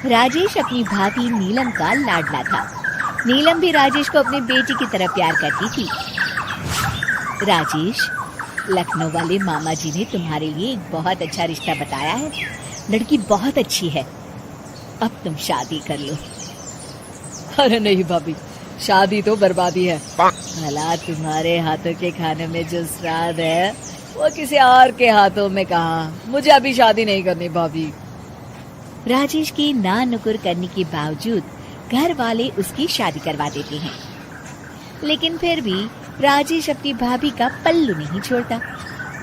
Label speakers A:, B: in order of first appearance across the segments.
A: राजेश अपनी भाभी नीलम का लाडला था। नीलम भी राजेश को अपनी बेटी की तरह प्यार करती थी। राजेश, लखनऊ वाले मामा जी ने तुम्हारे लिए एक बहुत अच्छा रिश्ता बताया है। लड़की बहुत अच्छी है, अब तुम शादी कर लो।
B: अरे नहीं भाभी, शादी तो बर्बादी है। भला तुम्हारे हाथों के खाने में जो स्वाद है वो किसी और के हाथों में कहाँ। मुझे अभी शादी नहीं करनी भाभी।
A: राजेश की ना नुकुर करने के बावजूद घर वाले उसकी शादी करवा देते हैं, लेकिन फिर भी राजेश अपनी भाभी का पल्लू नहीं छोड़ता।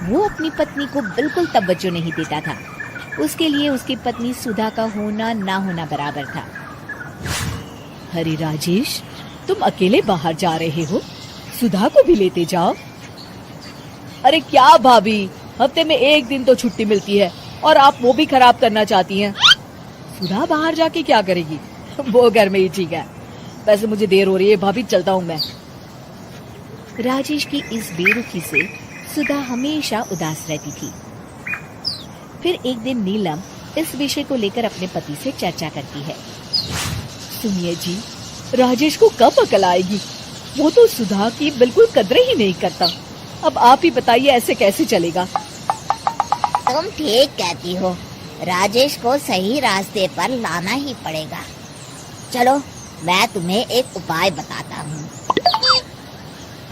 A: वो अपनी पत्नी को बिल्कुल तवज्जो नहीं देता था। उसके लिए उसकी पत्नी सुधा का होना ना होना बराबर था।
B: अरे राजेश, तुम अकेले बाहर जा रहे हो, सुधा को भी लेते जाओ। अरे क्या भाभी, हफ्ते में एक दिन तो छुट्टी मिलती है और आप वो भी खराब करना चाहती हैं। सुधा बाहर जाके क्या करेगी, वो घर में ही ठीक है। वैसे मुझे देर हो रही है भाभी, चलता हूँ मैं।
A: राजेश की इस बेरुखी से सुधा हमेशा उदास रहती थी। फिर एक दिन नीलम इस विषय को लेकर अपने पति से चर्चा करती है।
B: सुनिए जी, राजेश को कब अकल आएगी? वो तो सुधा की बिल्कुल कदर ही नहीं करता। अब आप ही बताइए, ऐसे कैसे चलेगा?
C: तुम ठीक कहती हो, राजेश को सही रास्ते पर लाना ही पड़ेगा। चलो, मैं तुम्हें एक उपाय बताता हूँ।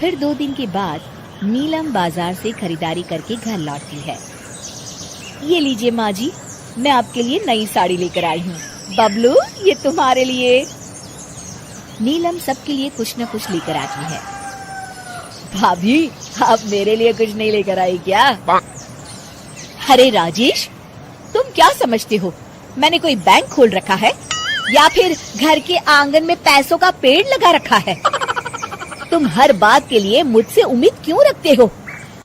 A: फिर 2 दिन के बाद नीलम बाजार से खरीदारी करके घर लौटती है।
B: ये लीजिए माँ जी, मैं आपके लिए नई साड़ी लेकर आई हूँ। बबलू, ये तुम्हारे लिए।
A: नीलम सबके लिए कुछ न कुछ लेकर आती है।
B: भाभी, आप मेरे लिए कुछ नहीं लेकर आई क्या?
A: अरे राजेश,
B: तुम क्या समझते हो, मैंने कोई बैंक खोल रखा है या फिर घर के आंगन में पैसों का पेड़ लगा रखा है? तुम हर बात के लिए मुझसे उम्मीद क्यों रखते हो?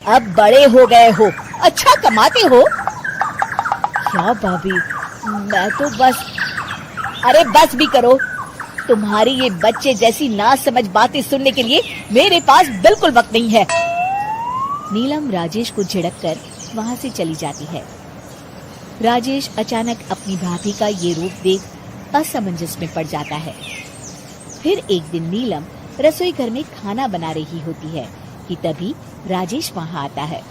B: अब बड़े हो गए हो, अच्छा कमाते हो। क्या भाभी, मैं तो बस। अरे बस भी करो, तुम्हारी ये बच्चे जैसी ना समझ बातें सुनने के लिए मेरे पास बिल्कुल वक्त नहीं है।
A: नीलम राजेश को झिड़ककर वहाँ से चली जाती है। राजेश अचानक अपनी भाभी का ये रूप देख असमंजस में पड़ जाता है। फिर एक दिन नीलम रसोई घर में खाना बना रही होती है कि तभी राजेश वहाँ आता है।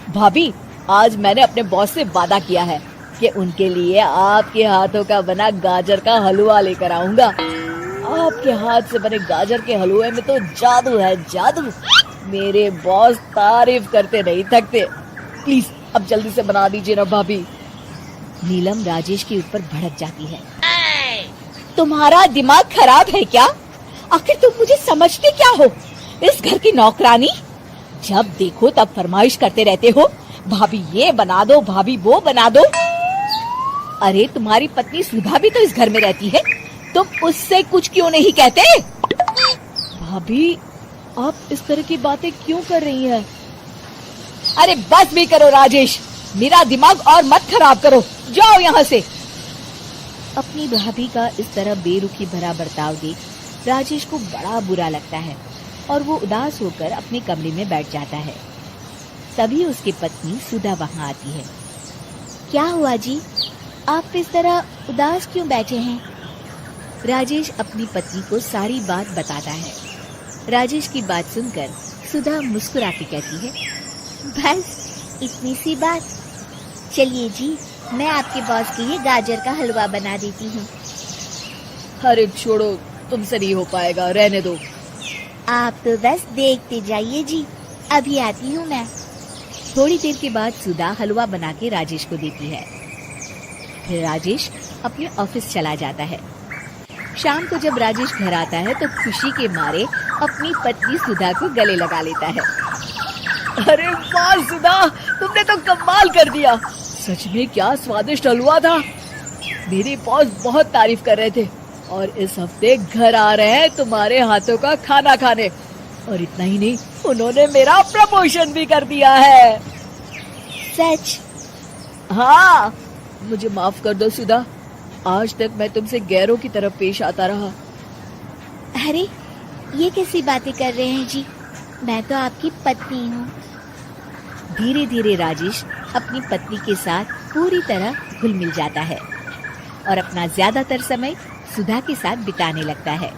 B: भाभी, आज मैंने अपने बॉस से वादा किया है कि उनके लिए आपके हाथों का बना गाजर का हलवा लेकर आऊंगा। आपके हाथ से बने गाजर के हलवे में तो जादू है, जादू। मेरे बॉस तारीफ करते नहीं थकते। प्लीज अब जल्दी से बना दीजिए ना भाभी।
A: नीलम राजेश के ऊपर भड़क जाती है।
B: तुम्हारा दिमाग खराब है क्या? आखिर तुम मुझे समझते क्या हो? इस घर की नौकरानी? जब देखो तब फरमाइश करते रहते हो, भाभी ये बना दो, भाभी वो बना दो। अरे तुम्हारी पत्नी सुधा भी तो इस घर में रहती है, तुम उससे कुछ क्यों नहीं कहते? भाभी, आप इस तरह की बातें क्यों कर रही हैं? अरे बस भी करो राजेश, मेरा दिमाग और मत खराब करो, जाओ यहाँ से।
A: अपनी भाभी का इस तरह बेरुखी भरा बर्ताव देख राजेश को बड़ा बुरा लगता है और वो उदास होकर अपने कमरे में बैठ जाता है। तभी उसकी पत्नी सुधा वहाँ आती है। क्या हुआ जी, आप इस तरह उदास क्यों बैठे हैं? राजेश अपनी पत्नी को सारी बात बताता है। राजेश की बात सुनकर सुधा मुस्कुराती कहती है, बस इतनी सी बात। चलिए जी, मैं आपके बॉस के लिए गाजर का हलवा बना देती हूँ।
B: अरे छोड़ो, तुमसे नहीं हो पाएगा, रहने दो।
C: आप तो बस देखते जाइए जी, अभी आती हूँ मैं।
A: थोड़ी देर के बाद सुधा हलवा बना के राजेश को देती है। फिर राजेश अपने ऑफिस चला जाता है। शाम को जब राजेश घर आता है तो खुशी के मारे अपनी पत्नी सुधा को गले लगा लेता है।
B: अरे वाह सुधा, तुमने तो कमाल कर दिया। सच में क्या स्वादिष्ट हलवा था। मेरे बॉस बहुत तारीफ कर रहे थे और इस हफ्ते घर आ रहे हैं तुम्हारे हाथों का खाना खाने। और इतना ही नहीं, उन्होंने मेरा प्रमोशन भी कर दिया है।
C: सच?
B: हाँ, मुझे माफ कर दो सुधा, आज तक मैं तुमसे गैरों की तरफ पेश आता रहा।
C: अरे ये कैसी बातें कर रहे हैं जी, मैं तो आपकी पत्नी हूँ।
A: धीरे धीरे राजेश अपनी पत्नी के साथ पूरी तरह घुल मिल जाता है। और अपना ज्यादातर समय सुधा के साथ बिताने लगता है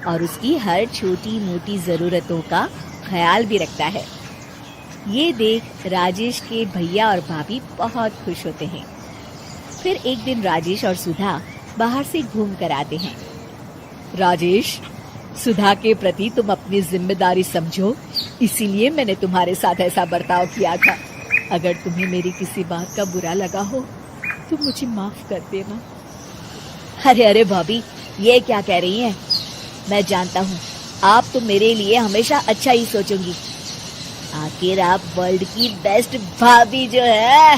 A: और उसकी हर छोटी मोटी जरूरतों का ख्याल भी रखता है। ये देख राजेश के भैया और भाभी बहुत खुश होते हैं। फिर एक दिन राजेश और सुधा बाहर से घूम कर आते हैं। राजेश, सुधा के प्रति तुम अपनी जिम्मेदारी समझो, इसीलिए मैंने तुम्हारे साथ ऐसा बर्ताव किया था। अगर तुम्हें मेरी किसी बात का बुरा लगा हो तो मुझे माफ कर देना। अरे अरे भाभी, ये क्या कह रही हैं? मैं जानता हूँ आप तो मेरे लिए हमेशा अच्छा ही सोचोगी। आखिर आप वर्ल्ड की बेस्ट भाभी जो है।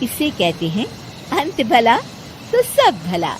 A: इसे कहते हैं अंत भला तो सब भला।